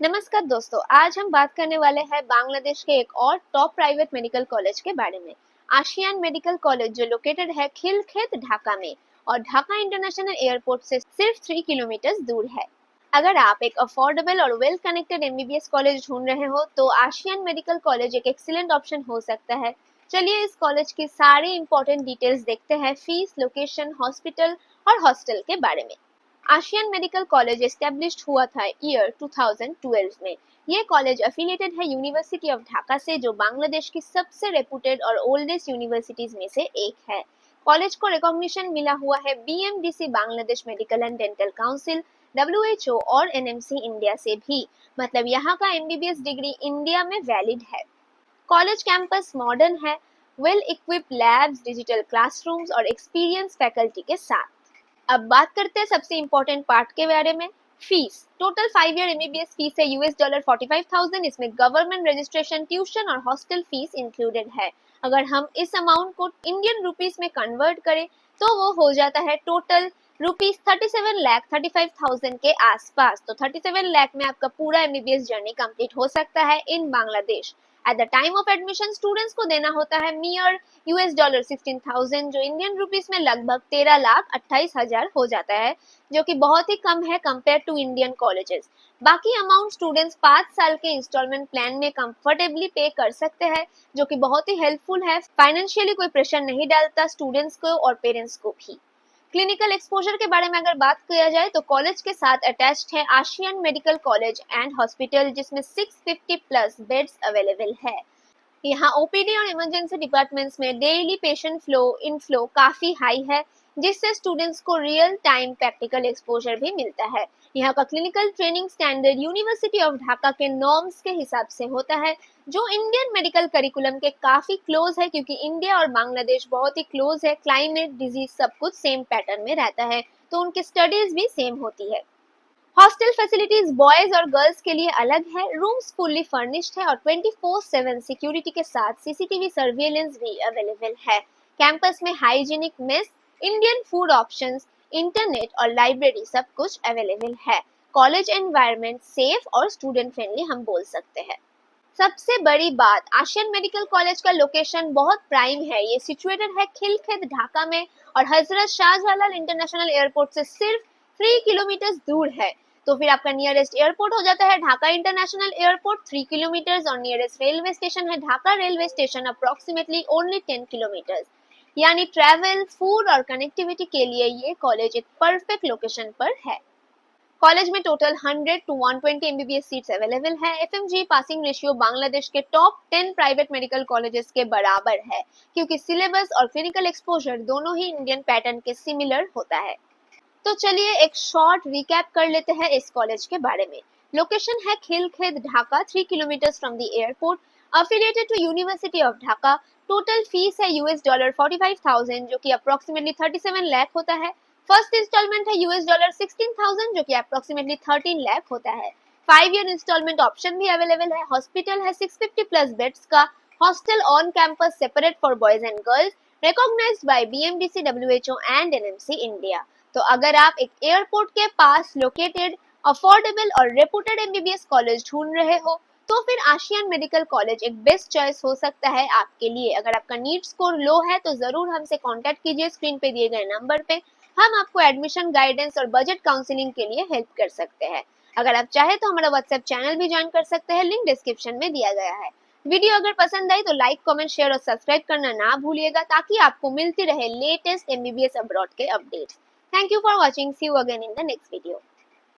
नमस्कार दोस्तों, आज हम बात करने वाले हैं बांग्लादेश के एक और टॉप प्राइवेट मेडिकल कॉलेज के बारे में। आशियान मेडिकल कॉलेज जो लोकेटेड है खिलखेत ढाका में और ढाका इंटरनेशनल एयरपोर्ट से सिर्फ 3 किलोमीटर दूर है। अगर आप एक अफोर्डेबल और वेल कनेक्टेड एमबीबीएस कॉलेज ढूंढ रहे हो तो आशियान मेडिकल कॉलेज एक एक्सीलेंट ऑप्शन हो सकता है। चलिए इस कॉलेज की सारी इंपॉर्टेंट डिटेल्स देखते हैं, फीस, लोकेशन, हॉस्पिटल और हॉस्टल के बारे में। आशियन मेडिकल कॉलेज एस्टेब्लिश्ड हुआ था ईयर 2012 में। ये कॉलेज एफिलिएटेड है यूनिवर्सिटी ऑफ ढाका से, जो बांग्लादेश की सबसे रेपुटेड और ओल्डेस्ट यूनिवर्सिटीज में से एक है। कॉलेज को रिकॉग्निशन मिला हुआ है BMDC Bangladesh medical and dental council, WHO और एनएमसी इंडिया से भी। मतलब यहाँ का एमबीबीएस डिग्री इंडिया में वैलिड है। कॉलेज कैंपस मॉडर्न है, well equipped labs, digital classrooms और एक्सपीरियंस फैकल्टी के साथ। अब बात करते हैं सबसे इम्पोर्टेंट पार्ट के बारे में, fees. Total 5 year MBBS fees है $45,000। इसमें गवर्नमेंट रजिस्ट्रेशन, ट्यूशन और हॉस्टल फीस इंक्लूडेड है। अगर हम इस अमाउंट को इंडियन रुपीस में कन्वर्ट करें तो वो हो जाता है टोटल ₹37,35,000 के आसपास। तो 37 लाख में आपका पूरा एमबीबीएस जर्नी कंप्लीट हो सकता है in Bangladesh. At the time of admission students को देना होता है मियर $16,000, जो इंडियन रुपीस में लगभग 13,28,000 हो जाता है, जो कि बहुत ही कम है कंपेयर टू इंडियन कॉलेजेस। बाकी अमाउंट स्टूडेंट्स 5 साल के इंस्टॉलमेंट प्लान में कंफर्टेबली पे कर सकते हैं, जो कि बहुत ही हेल्पफुल है। फाइनेंशियली कोई प्रेशर नहीं डालता स्टूडेंट्स को और पेरेंट्स को भी। क्लिनिकल एक्सपोजर के बारे में अगर बात किया जाए तो कॉलेज के साथ अटैच्ड है Asian medical college and hospital, जिसमें 650 प्लस बेड्स अवेलेबल है। यहाँ ओपीडी और इमरजेंसी डिपार्टमेंट्स में डेली पेशेंट फ्लो इनफ्लो काफी हाई है, जिससे स्टूडेंट्स को रियल टाइम प्रैक्टिकल एक्सपोजर भी मिलता है। यहाँ का clinical training standard university of Dhaka के नॉर्म्स के हिसाब से होता है, जो इंडियन मेडिकल करिकुलम के काफी क्लोज है, क्योंकि इंडिया और बांग्लादेश बहुत ही क्लोज है। क्लाइमेट, डिजीज सब कुछ सेम पैटर्न में रहता है, तो उनकी स्टडीज भी सेम होती है। हॉस्टल फैसिलिटीज बॉयज और गर्ल्स के लिए अलग है। रूम्स फुल्ली फर्निश्ड है और 24/7 सिक्योरिटी के साथ सीसीटीवी सर्विलेंस भी अवेलेबल है। कैंपस में hygienic mess, Indian food options, internet और लाइब्रेरी सब कुछ अवेलेबल है। कॉलेज एनवायरनमेंट सेफ और स्टूडेंट फ्रेंडली हम बोल सकते हैं। सबसे बड़ी बात, आशियन मेडिकल कॉलेज का लोकेशन बहुत प्राइम है। ये सिचुएटेड है खिलखेत ढाका में और हजरत शाहजलाल इंटरनेशनल एयरपोर्ट से सिर्फ 3 किलोमीटर दूर है। तो फिर आपका नियरेस्ट एयरपोर्ट हो जाता है ढाका इंटरनेशनल एयरपोर्ट 3 किलोमीटर, और नियरेस्ट रेलवे स्टेशन है Dhaka railway station approximately only 10 kilometre. यानी ट्रैवल, फूड और कनेक्टिविटी के लिए ये कॉलेज एक परफेक्ट लोकेशन पर है। कॉलेज में total 100 to 120 MBBS seats available है। एफएमजी पासिंग रेशियो बांग्लादेश के टॉप 10 प्राइवेट मेडिकल कॉलेजेस के बराबर है, क्योंकि सिलेबस और क्लिनिकल एक्सपोजर दोनों ही इंडियन पैटर्न के सिमिलर होता है। तो चलिए एक शॉर्ट रिकैप कर लेते हैं इस कॉलेज के बारे में। लोकेशन है Khilkhet Dhaka, 3 kilometre from the airport, affiliated to university of Dhaka. Total fees है $45,000, जो कि अप्रोक्सीमेटली 37 लाख होता है। फर्स्ट इंस्टॉलमेंट है $16,000, जो कि अप्रोक्सीमेटली 13 लाख होता है। 5 ईयर इंस्टॉलमेंट ऑप्शन भी अवेलेबल है। हॉस्पिटल है 650 प्लस बेड्स का। Hostel on campus separate for boys and girls, recognized by BMDC, WHO and NMC India. तो अगर आप एक एयरपोर्ट के पास लोकेटेड अफोर्डेबल और रेपुटेड एमबीबीएस कॉलेज ढूंढ रहे हो तो फिर आशियन मेडिकल कॉलेज एक बेस्ट चॉइस हो सकता है आपके लिए। अगर आपका नीट स्कोर लो है तो जरूर हमसे कांटेक्ट कीजिए स्क्रीन पे दिए गए नंबर पे। हम आपको एडमिशन गाइडेंस और बजट काउंसलिंग के लिए हेल्प कर सकते हैं। अगर आप चाहे तो हमारा व्हाट्सएप चैनल भी ज्वाइन कर सकते हैं, लिंक डिस्क्रिप्शन में दिया गया है। वीडियो अगर पसंद आई तो लाइक, कमेंट, शेयर और सब्सक्राइब करना ना भूलिएगा, ताकि आपको मिलती रहे लेटेस्ट एमबीबीएस अब्रॉड के updates. Thank you for watching. See you again in the next video.